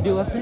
Video apa?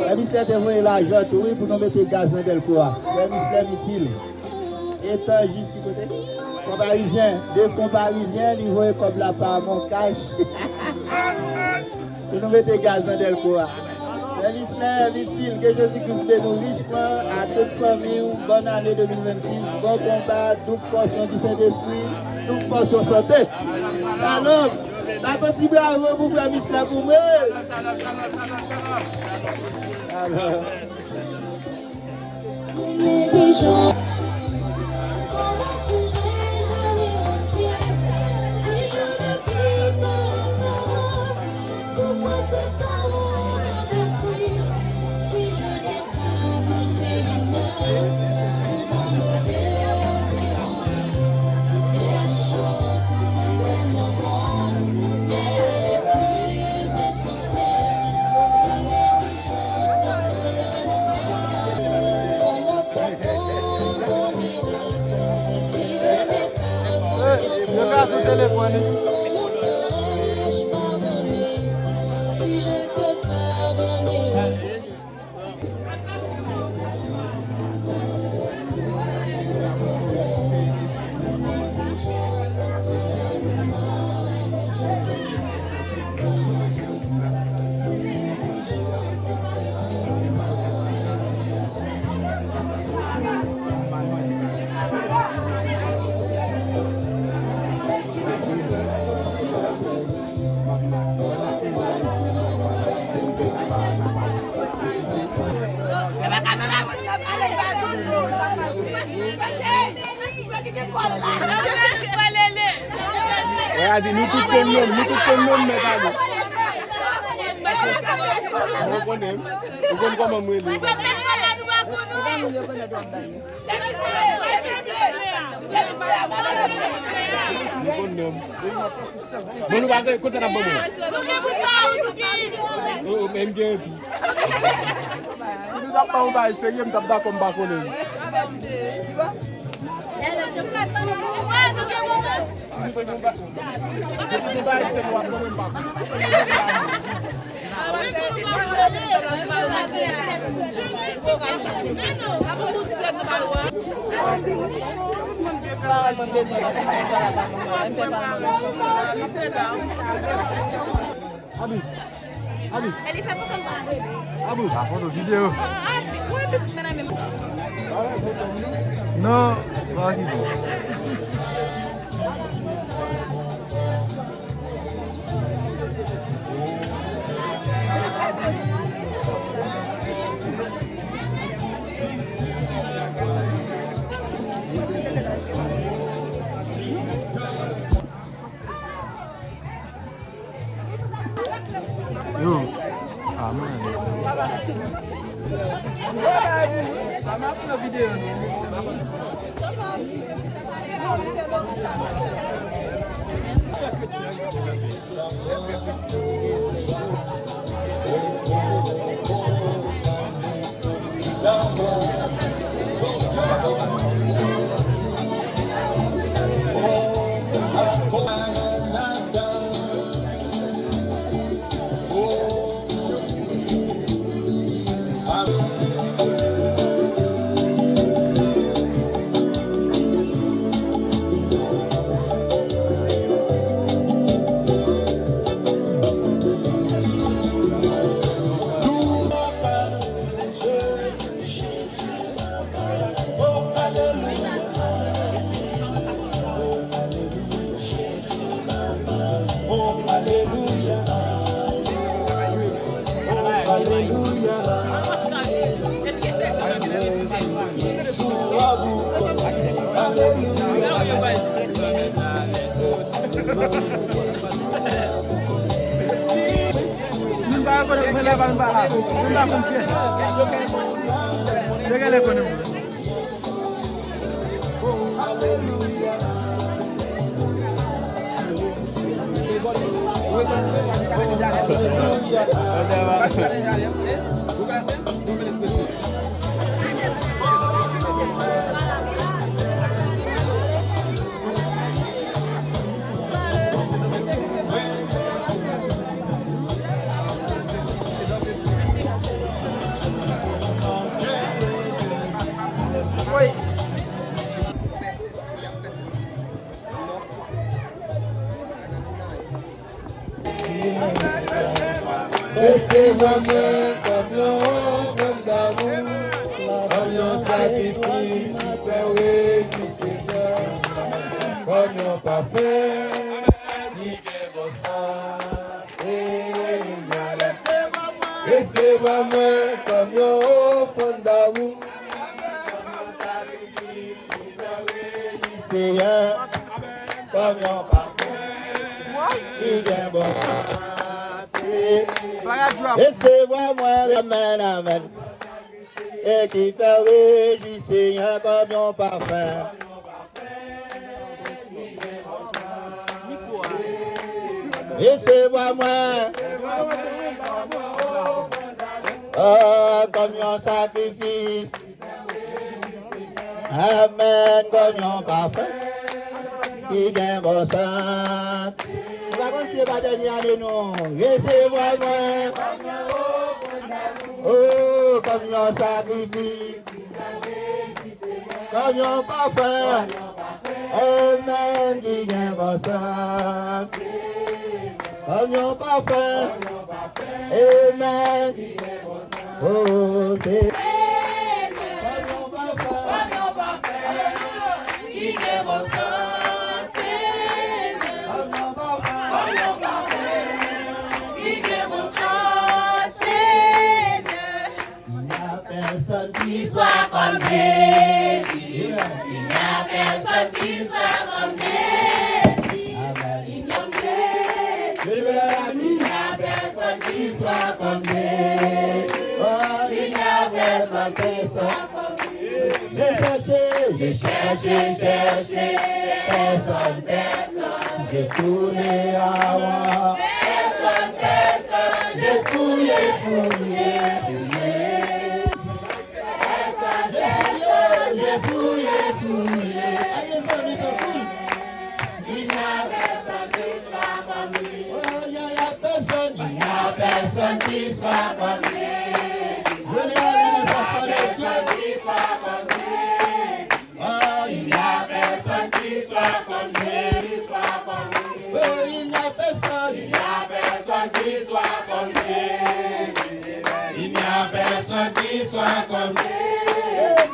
La Miss te voye l'argent pour nous mettre gaz dans Delcourt. La Miss utile. Étant juste qui côté Fonds parisien, deux fonds parisiens, ils voient comme la part mon cash. Pour nous mettre gaz dans Delcourt. La Miss utile que Jésus-Christ bénisse nous richement à toute famille. Bonne année 2026. Bon combat, double portion du Saint-Esprit, double portion santé. Alors, la possible bravo pour faire Miss la pour moi. Alors. Regardez, nous tous connaissons, mesdames. Vous comprenez comment moi Bon, va que ça n'a pas bon. Oh, même bien tout. Nous n'avons pas on va essayer de taper comme baconner. Abi. Elle est faite pour ça. Abou. La photo vidéo. Non, vas-y. Yo. Aman. Ça m'a pris la vidéo. Laissez-moi moi, amen, amen. Et qui fait régir Seigneur comme mon parfum. Laissez-moi moi, oh, comme mon sacrifice. Amen, comme mon parfum. Qui gagne mon sang. Par contre, c'est pas dernier année, non. Laissez-moi moi. Oh, comme un sacrifice, comme un parfum, amen, qui gagne mon sang. Comme un parfum, amen, oh, c'est comme un parfum, qui gagne mon sang. Personne qui qui soit comme Jésus. Il n'y a personne qui soit comme Jésus. Il n'y a personne qui soit comme Jésus. Il n'y a personne qui soit comme Jésus. J'ai cherché, personne. J'ai tourné à moi. Personne, j'ai fouillé. Personne, j'ai fouillé. Il n'y a personne qui soit comme lui. Il n'y a personne qui soit comme lui. Il n'y a personne qui soit comme lui. Il n'y a personne qui soit comme lui. Il n'y a personne qui soit comme Jésus. Il n'y a personne qui soit comme Jésus.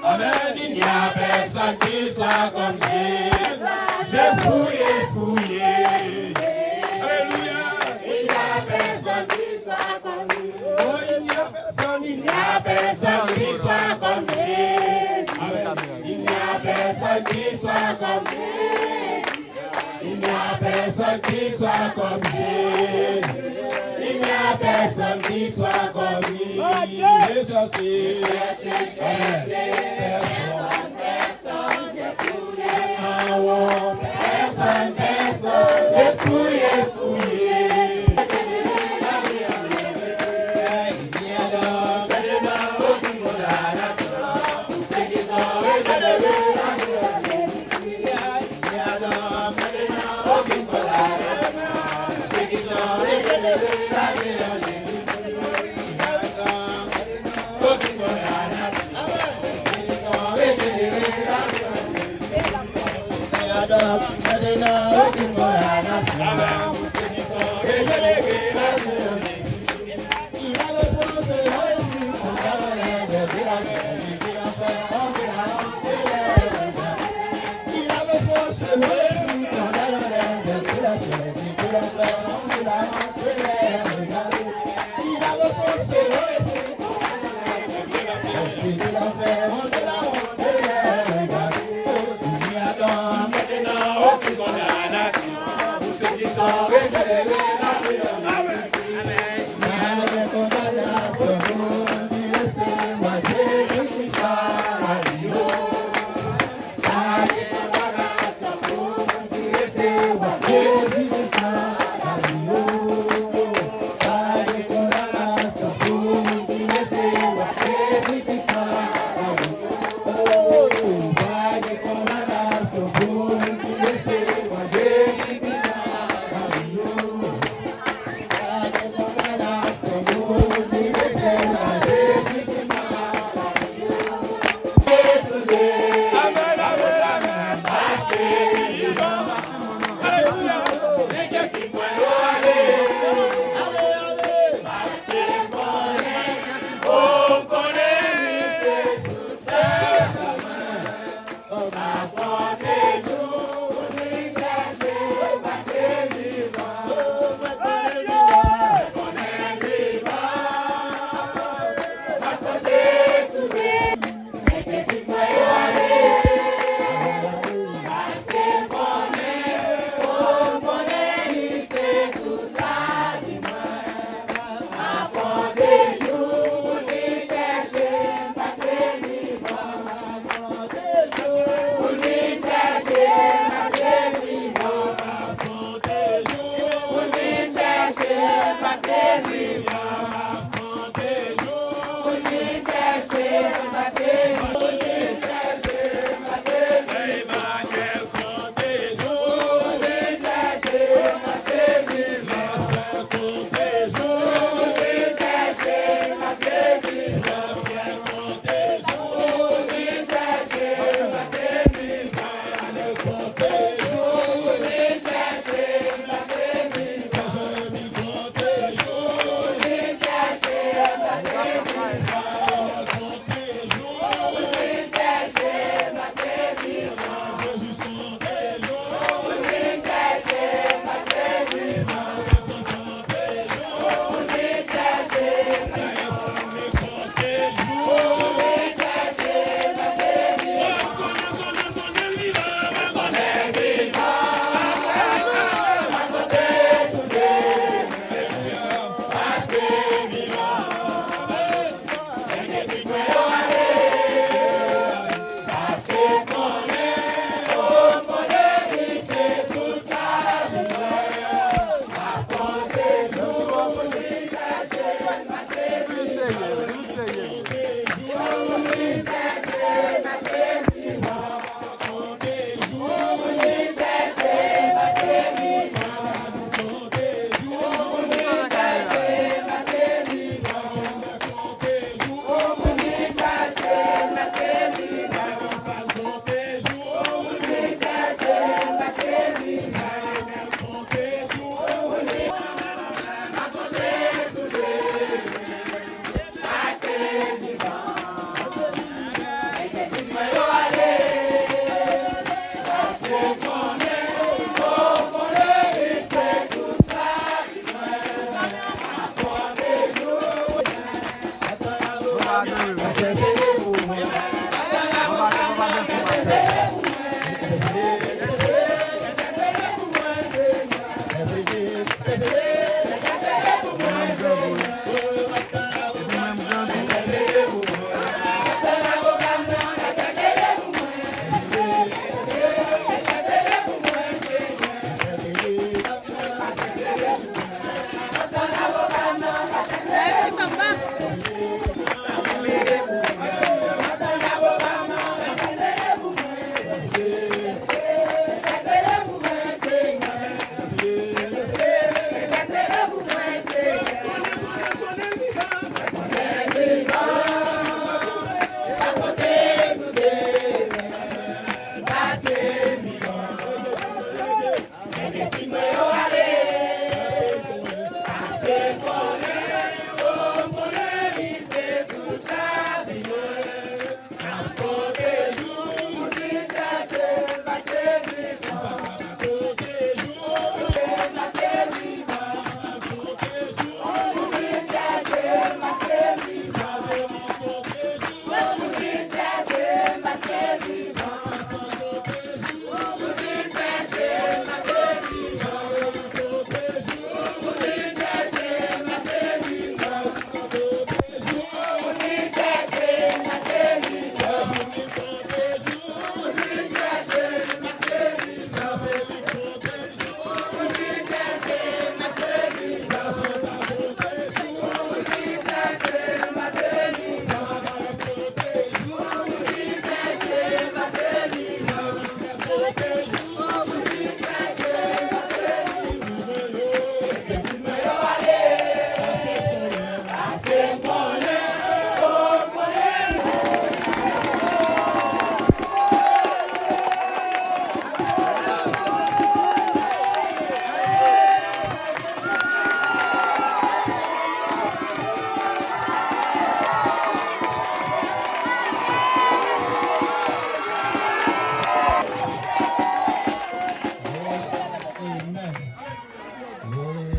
Amen. Il n'y a personne qui soit comme Jésus. J'ai fouillé. Alléluia. Il n'y a personne qui soit comme lui. Oh, il n'y a personne qui soit comme Jésus. Il n'y a personne qui soit comme Jésus. Il n'y a personne qui soit comme Jésus. Il n'y a personne qui soit comme lui. J'ai cherché. Personne, j'ai fouillé. Personne, j'ai fouillé.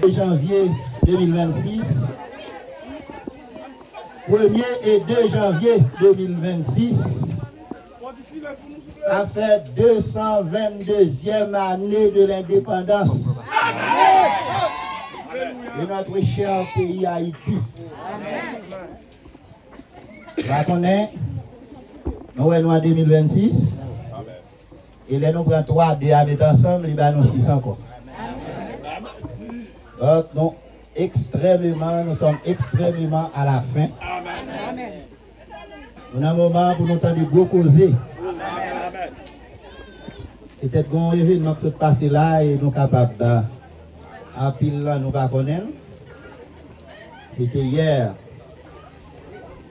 Janvier 2026, 1er et 2 janvier 2026, ça fait 222e année de l'indépendance de notre cher pays Haïti. Là qu'on est, nous sommes en 2026, et là nous prenons 3 D à mettre ensemble, il va nous 600 encore. Donc, nous sommes extrêmement à la fin. Nous avons un moment pour nous entendre gros causer. Peut-être qu'on événement qui se passe là et nous sommes capables à pile là, nous ne connaissons pas. C'était hier,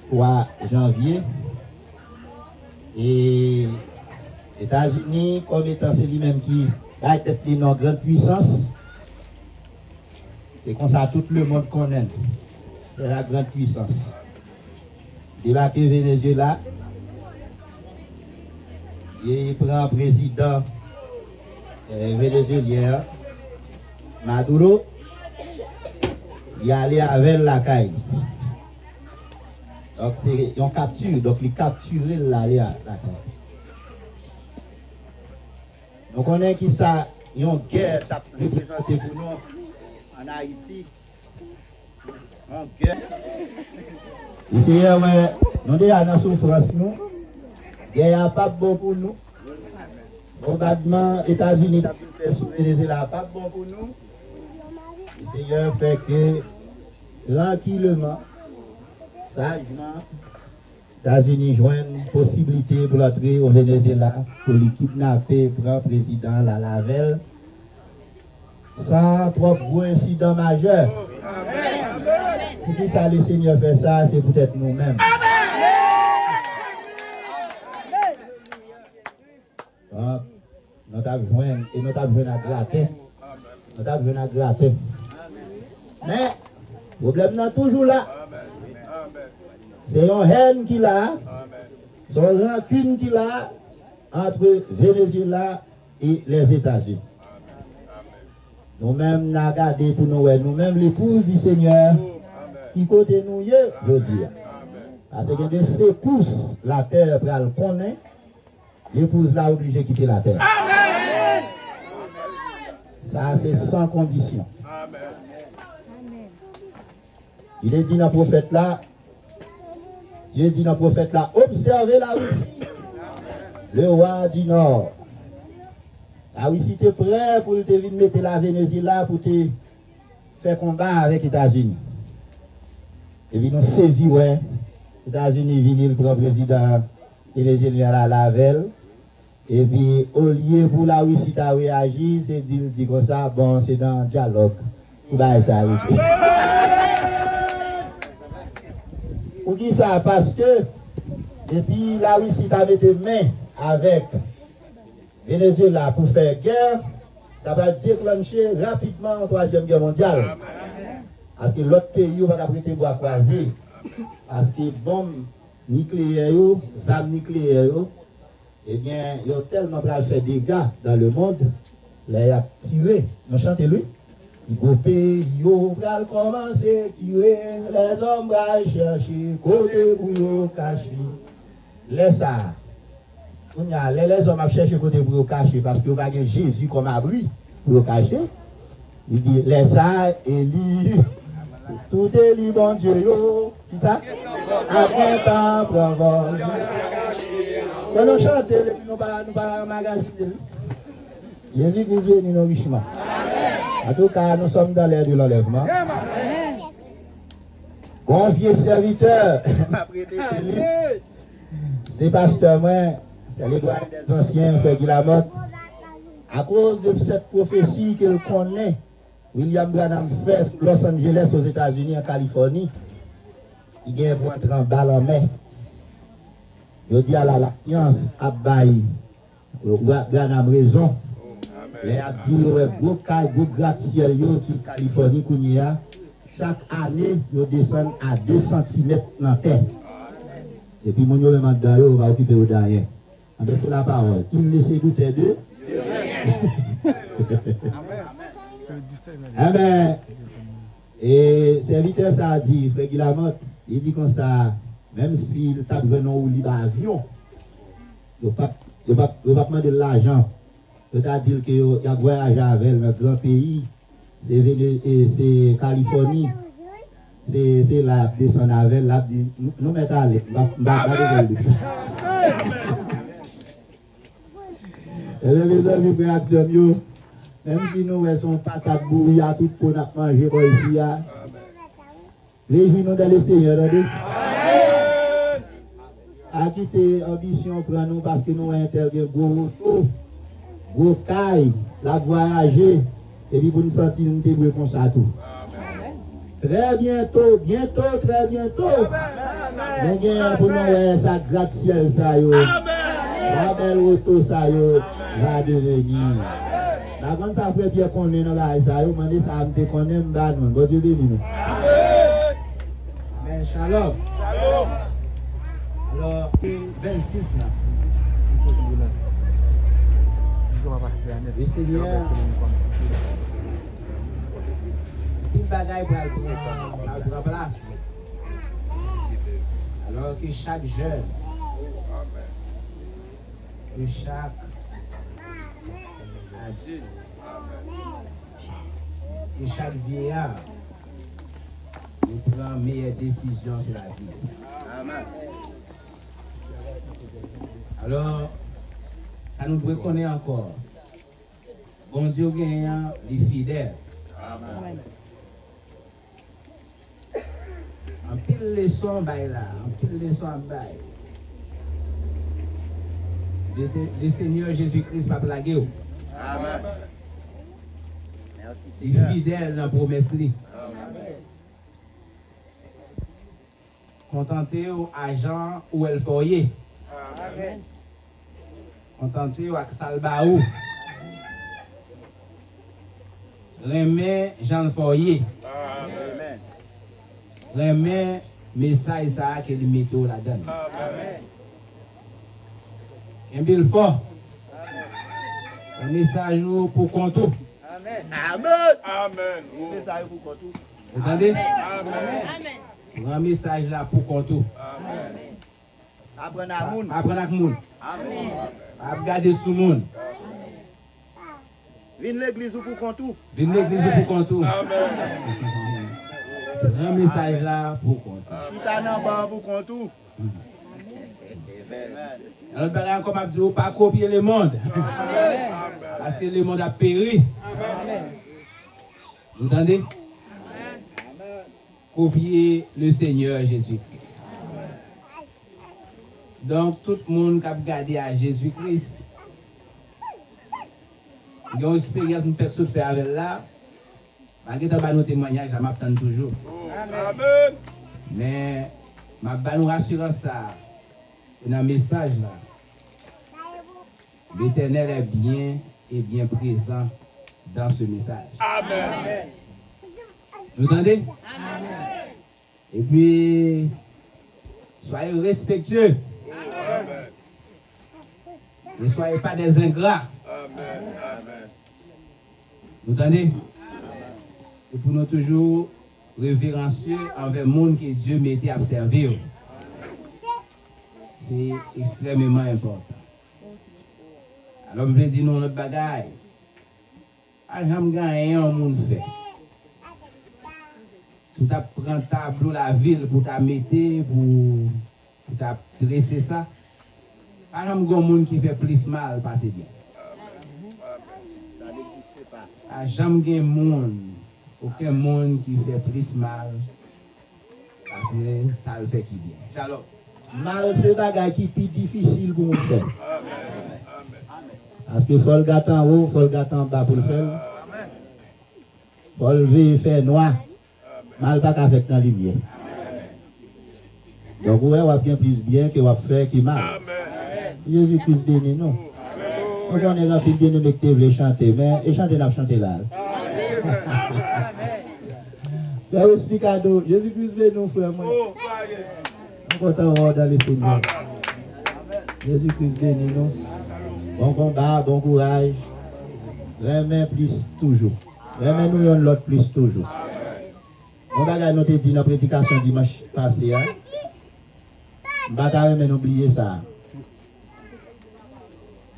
3 janvier. Et les États-Unis, comme étant c'est lui-même qui a été une grande puissance, c'est comme ça tout le monde connaît. C'est la grande puissance. Débarquer Venezuela, il prend un président vénézuélien, Maduro, il allait avec la caille. Donc c'est une capture, donc il capture l'aller à la caille. Donc on est qui ça, une guerre qui a représenté pour nous en Haïti. Une guerre. Ici, nous sommes dans souffrance, nous. La guerre n'est pas bon pour nous. Bombardement États-Unis a fait sous Venezuela n'est pas bon pour nous. Le Seigneur fait que tranquillement, sagement, les États-Unis joignent une possibilité pour l'entrer au Venezuela, pour les kidnapper, prendre le président la Lavelle, sans trop gros incidents majeurs. Si ça le Seigneur fait ça, c'est peut-être nous-mêmes. Donc, nous avons besoin et nous avons besoin de gratter. Nous avons besoin de gratter. Mais, le problème est toujours là. C'est une haine qu'il a, c'est une rancune qu'il a entre Venezuela et les États-Unis. Nous-mêmes, nous avons regardé pour nous-mêmes l'épouse du Seigneur qui côté nous, je veux dire. Parce que de secousses, la terre pour le connaître, l'épouse là obligée de quitter la terre. Ça, c'est sans condition. Il est dit dans le prophète là, Dieu dit dans le prophète là, observez la Russie, le roi du Nord. La Russie était prêt pour te venir mettre la Venezuela pour te faire combat avec les États-Unis. Et puis nous saisissons, ouais, les États-Unis viennent le président vénézuélien à Lavelle. Et puis au lieu pour la Russie de réagir, c'est dit comme ça, bon, c'est dans le dialogue. Pour ça arrive. Pour qui ça? Parce que depuis la Russie a mis main avec Venezuela pour faire guerre, ça va déclencher rapidement la Troisième Guerre mondiale. Parce que l'autre pays va prêter bois croisé. Parce que bombe nucléaires, les armes nucléaires, eh bien, ils ont tellement fait des dégâts dans le monde, là, ils ont tiré. Nous chantons lui. Au pays, ils va commencer à tirer, les hommes vont chercher, côté pour cacher. Laisse ça. Les hommes vont chercher côté pour cacher parce qu'ils ont Jésus comme abri pour cacher. Il dit, laisse ça, Élie. Tout est libre, bon Dieu, qui ça? Après temps, prend vol. Quand nous chantons, nous ne sommes pas magasiner. Jésus-Christ est venu richement. En tout cas, nous sommes dans l'ère de l'enlèvement. Bon vieux serviteur, c'est pasteur, moi, c'est les doigts des anciens, frère Guilamotte. À cause de cette prophétie qu'il connaît, William Branham fait Los Angeles aux États-Unis, en Californie, il vient pour entrer en balle en main. Il dit à la science, à Baï, Branham raison. Les a dit, gros gratte-ciel qui Californie, chaque année, ils descendent à 2 cm dans la terre. Et puis, mon yo va occuper au derrière. C'est la parole. Il laisse douter d'eux. Amen. Et serviteur ça a dit, frère Guilamotte, il dit comme ça, même s'il tape vraiment ou libre avion, il ne va pas demander de l'argent. C'est-à-dire qu'il y a voyagé avec notre grand pays, c'est Californie, c'est là, descendre avec, là, nous mettons à l'aise, et mes amis, réaction, même si nous sommes pas à bouillir à tout pour nous manger ici, réjouis-nous dans le Seigneur, à quitter ambition pour nous parce que nous avons gros caille, la voyager, et puis pour nous sentir nous débrouiller comme ça tout. Très bientôt, très bientôt, nous avons pour nous ça gratte-ciel, ça yo. La belle auto, ça yo, va devenir. La grande ça fait bien qu'on est dans la ça yo, mais ça me connaît m'ban, bon Dieu béni nous. Amen, shalom. Shalom. Alors 26 là. Le Seigneur, il bagaille pour la place. Alors que chaque jeune, que chaque adulte, que chaque vieillard, nous prend meilleure décision sur la vie. Amen. Alors, ça nous reconnaît encore. Bon Dieu gagnant, les fidèles. Amen. En pile leçon bail là, en pile leçon bail. Le Seigneur Jésus-Christ va plaguer. Amen. Les fidèles dans la promesse. Contentez aux agents ou el foyer. Amen. Contentez avec Salbaou. Remets Jean Foyer. Amen. Remets message ça que le métaux la donne. Amen. Un bil fort. Un message pour Conto. Amen. Amen. Amen. Un message pour Conto. Vous entendez? Amen. Un message là pour Conto. Amen. Apprendre à moun. Apprendre à moun. Amen. À regarder sous moun. Viens l'église pour Conto. Viens l'église pour Conto. Amen. Un message là pour Conto. Tout à l'heure pour Conto. Alors, comme je dis, pas copier le monde. Amen. Parce que le monde a péri. Amen. Vous entendez? Amen. Copier le Seigneur Jésus-Christ. Donc, tout le monde qui a regardé à Jésus-Christ, il y a une expérience que nous faisons avec là. Malgré nos témoignages, je m'attends toujours. Amen. Mais je vais nous rassurer ça. Dans le message là, l'Éternel est bien et bien présent dans ce message. Amen. Vous entendez? Amen. Et puis, Soyez respectueux. Ne soyez pas des ingrats. Vous entendez? Et pour nous toujours révérencieux envers le monde que Dieu m'était à servir. C'est extrêmement important. Alors, je vais dire non, notre bagaille. J'aime gagner un monde fait. Si tu prends un tableau la ville pour ta mettre, pour ta dresser ça, j'aime un monde qui fait plus mal, passer bien. Ça n'existe pas. J'aime un monde, aucun monde qui fait plus mal, parce que ça le fait qui bien. Alors, Mal, c'est bagage qui est plus difficile pour nous faire. Parce qu'il faut le gâter en haut, il faut le gâter en bas pour le faire. Il faut lever, faire noir. Mal pas qu'à faire dans la lumière. Donc, ouais, on va bien plus bien que on va faire qui mal. Jésus-Christ béni, non. On connaît la fille bien de que tu chanter, mais et chanter n'a chanter là. Mais aussi cadeau, Jésus-Christ béni, nous frère moi. On content dans le Seigneur. Jésus-Christ béni, nous. Bon combat, bon courage. Remets plus toujours. Remets nous l'autre plus toujours. On va nous dit dans la prédication dimanche passé. On va quand même oublier ça.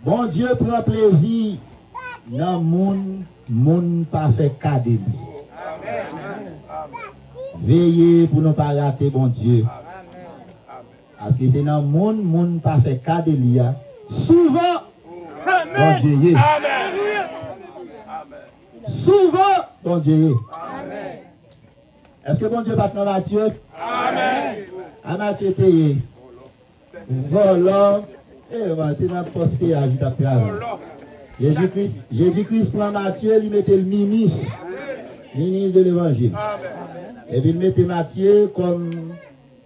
Bon Dieu prend plaisir dans le monde pas fait cadeau. Veillez pour ne pas rater bon Dieu. Parce que c'est dans le monde pas fait cadeau. Souvent, bon Dieu. Souvent, bon Dieu. Est-ce que bon Dieu va dans Matthieu? Amen. À Matthieu, tu volant. C'est dans le poste qui a ajouté à travail. Jésus-Christ prend Matthieu, il mettait le ministre de l'évangile. Et puis il mettait Matthieu comme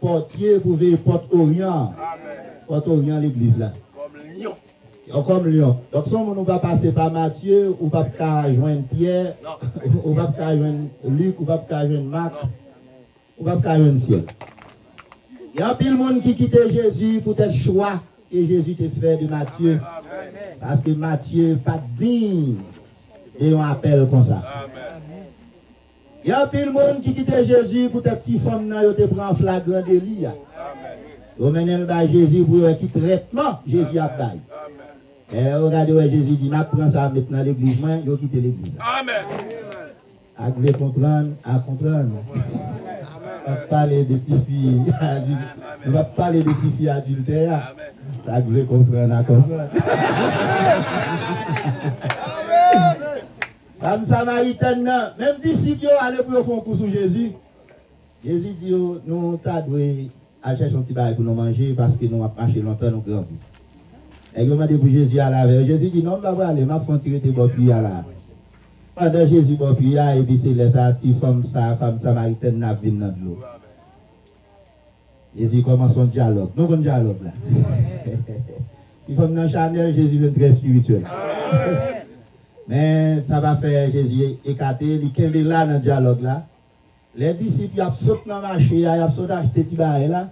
portier pour veiller Porte-Orient. Porte-Orient, l'église là. Comme lion. Donc, si on ne va pas passer par Matthieu, ou pas joindre Pierre, ou pas joindre Luc, ou pas joindre Marc, ou pas joindre Ciel. Il y a un pile monde qui quitte Jésus pour tel choix que Jésus te fait de Matthieu. Parce que Matthieu n'est pas digne et on appelle comme ça. Il y a un pile monde qui quitte Jésus pour tel petit femme, il te prend en flagrant délit. On mène Jésus pour un petit traitement, Jésus a baillé. Et regardez, Jésus dit, je prends ça maintenant l'église, moi, je quitte l'église. Amen. À comprendre, à comprendre. On va parler de petites filles adultes. On va parler de petites filles adultères. Ça voulait comprendre, à comprendre. Comme Samaritaine, même disciples allaient pour faire un coup sur Jésus. Jésus dit, nous t'adouons à chercher un petit bail pour nous manger parce que nous avons marché longtemps, nous grandissons. Et il m'a dit pour Jésus à la veille. Jésus dit non, je vais aller, je vais tirer tes boppes à la. Pendant Jésus boppes et puis c'est les artistes, femme samaritaine n'a vu dans l'eau. Jésus commence son dialogue. Nous avons un dialogue là. Si femme dans Chanel, Jésus est très spirituel. Mais ça va faire Jésus écarter, il est là dans le dialogue là. Les disciples, ils sautent dans le marché, ils sautent acheter des petits barils là.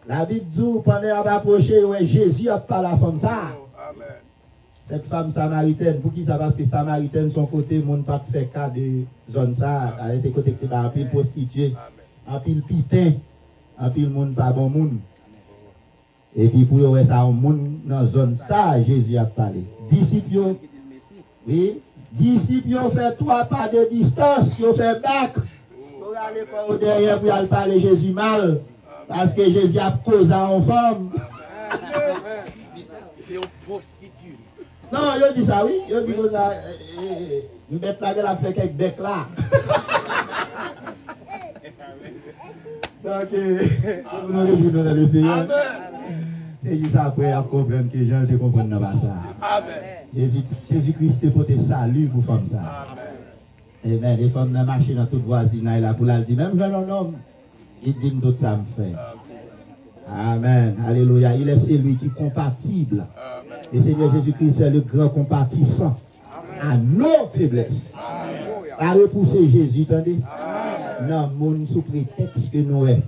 La Bible dit, pendant qu'elle va approcher, Jésus a pas la femme ça. Cette femme samaritaine, pour qui ça? Parce que samaritaine, son côté, monde pas fait cas de zone ça. C'est côté qui va en pile prostituée, en pile pitin, en pile monde pas bon monde. Et puis pour eux, ça, monde dans la zone ça, Jésus a parlé. Disciples, oui, disciples ont fait 3 pas de distance, ils ont fait bac. Pour aller par derrière, pour aller parler Jésus mal. Parce que Jésus a causé en femme. C'est une prostituée. Non, il dit ça, oui. Il dit que ça. Nous mettons la gueule à faire quelques becs là. Donc, nous devons nous le Seigneur. C'est juste après à comprendre que les gens ne comprennent pas ça. Jésus-Christ est porté salut pour femme ça. Amen. Les femmes n'ont marché dans toute voisinage là pour la dire, même jeune homme. Il dit que d'autres ça me fait. Amen. Alléluia. Il est celui qui est compatible. Le Seigneur Jésus-Christ est le grand compatissant à nos faiblesses. À repousser Jésus, attendez. Non, mon sous prétexte que nous sommes.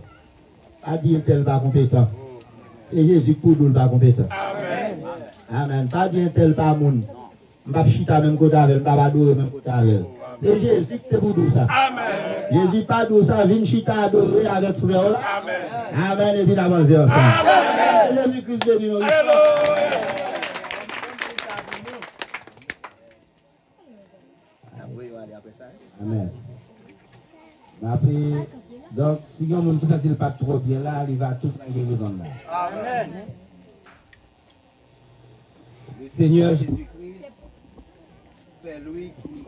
a dit un tel pas compétent. Et Jésus pour nous pas compétent. Amen. Pas dire un tel pas moun. Je ne vais pas chita même côté avec, je ne vais pas adorer même côté avec. C'est Jésus qui c'est pour nous ça. Jésus pas nous ça, vient chita adorer avec frère là. Amen. Et puis nous allons le faire ensemble. Jésus-Christ béni nous. Amen. Après, donc, si il y a un monde qui ne s'est pas trop bien là, il va tout prendre guérison là. Amen. Le Seigneur Jésus-Christ, c'est lui qui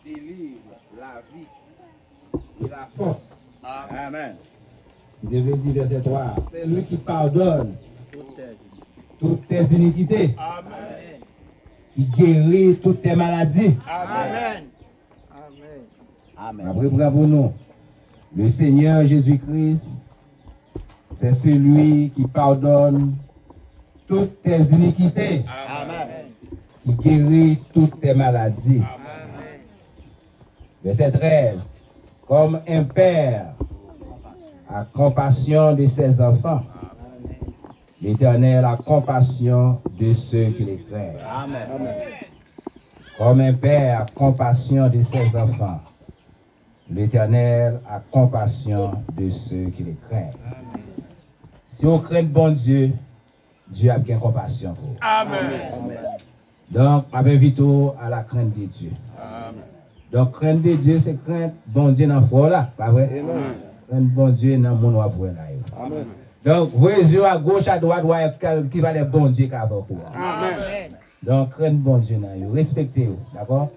délivre la vie et la force. Amen. Je vais dire verset 3. C'est lui qui pardonne toutes tes iniquités. Amen. Qui guérit toutes tes maladies. Amen. Amen. Après, bravo nous. Le Seigneur Jésus-Christ, c'est celui qui pardonne toutes tes iniquités. Amen. Qui guérit toutes tes maladies. Amen. Verset 13. Comme un père a compassion de ses enfants, l'Éternel a compassion de ceux qui les craignent. Amen. Comme un père a compassion de ses enfants, l'Éternel a compassion de ceux qui les craignent. Si on craint bon Dieu, Dieu a bien compassion pour vous. Amen. Donc, je m'invite à la crainte de Dieu. Amen. Donc, crainte de Dieu, c'est crainte bon Dieu dans le fort là, pas vrai? Amen. Crainte bon Dieu dans le monde là. Amen. Donc, voyez Dieu à gauche, à droite, qui va les bon Dieu qui va pour vous. Amen. Donc, crainte bon Dieu dans vous. Respectez-vous, d'accord?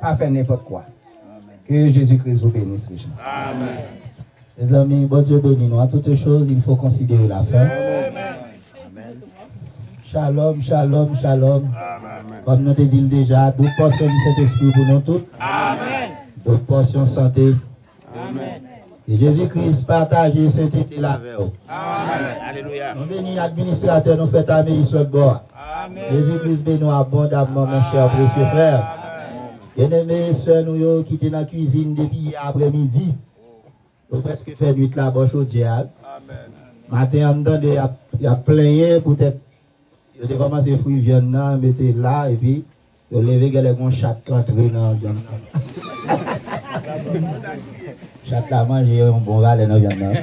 Pas faire n'importe quoi. Que Jésus-Christ vous bénisse richement. Amen. Les amis, bon Dieu bénisse nous. À toutes choses, il faut considérer la fin. Amen. Shalom, shalom, shalom. Amen. Comme nous te dit déjà, d'autres portions du Saint-Esprit pour nous tous. Amen. D'autres portions santé. Amen. Et Jésus-Christ partage cette été là avec vous. Amen. Alléluia. Nous bénis administrateurs, nous faisons améliorer sur le bord. Amen. Jésus-Christ bénit nous abondamment, mon cher précieux frère. Bien-aimés, sœurs, nous qui étaient dans la cuisine depuis après-midi. Nous presque fait nuit là, bon chaudière. Matin, on me donne, il y a plein, peut-être, il a commencé à fruits viande, mettez là, et puis, il a levé les bons chats rentrés dans la viande. Chat là, manger un bon valet dans la viande.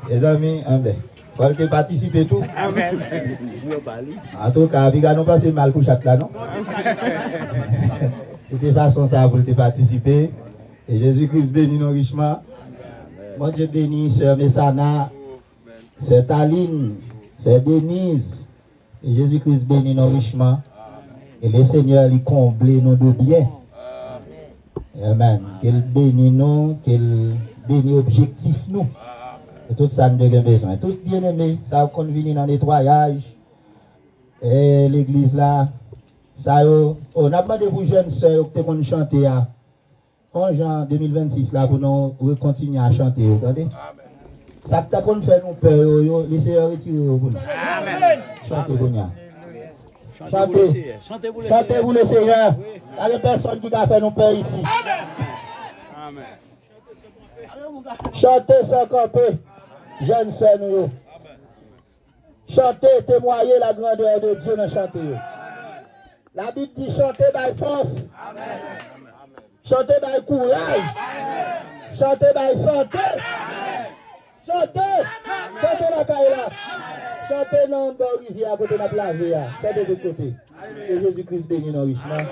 Les amis, faut que participer tout. Amen. En tout cas, nous passons mal pour chat là, non? De toute façon, ça pour te participer. Et Jésus-Christ bénit nous richement. Moi, je bénis Sœur Messana, Sœur Taline, Sœur Denise. Et Jésus-Christ bénit nous richement. Et le Seigneur lui comble nous de bien. Amen. Qu'il bénisse nous, qu'il bénisse objectif nous. Et tout ça, nous avons besoin. Tout bien aimé, ça va venir dans le nettoyage. Et l'église là, ça on a demandé pour jeunes sœurs qui vont chanter en juin 2026 là pour nous continuer à chanter. Vous entendez? Ça que qu'on fait nous peur, les sœurs retirer pour nous. Amen. Chantez pour nous. Chantez pour le Seigneur. Il y a personne qui a fait nous peur ici. Amen. Chantez sans camper. Jeunes sœurs nous. Chantez, témoignez la grandeur de Dieu dans chanter. La Bible dit chantez par force. Chantez par courage. Chantez par santé. Chantez. Chantez la caille là. Chantez dans la rivière à côté de la plage. Chantez de l'autre côté. Que Jésus-Christ bénisse nous richement.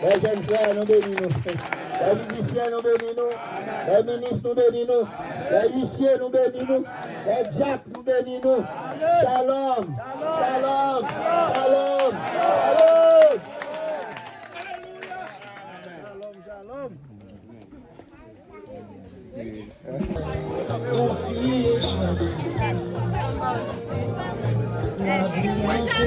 Les jeunes frères nous bénissent nous. Les musiciens nous bénissent nous. Les ministres nous bénissent nous. Les huissiers nous bénissent nous. Les diacres nous bénissent nous. Shalom. Shalom. Shalom. Shalom. Shalom.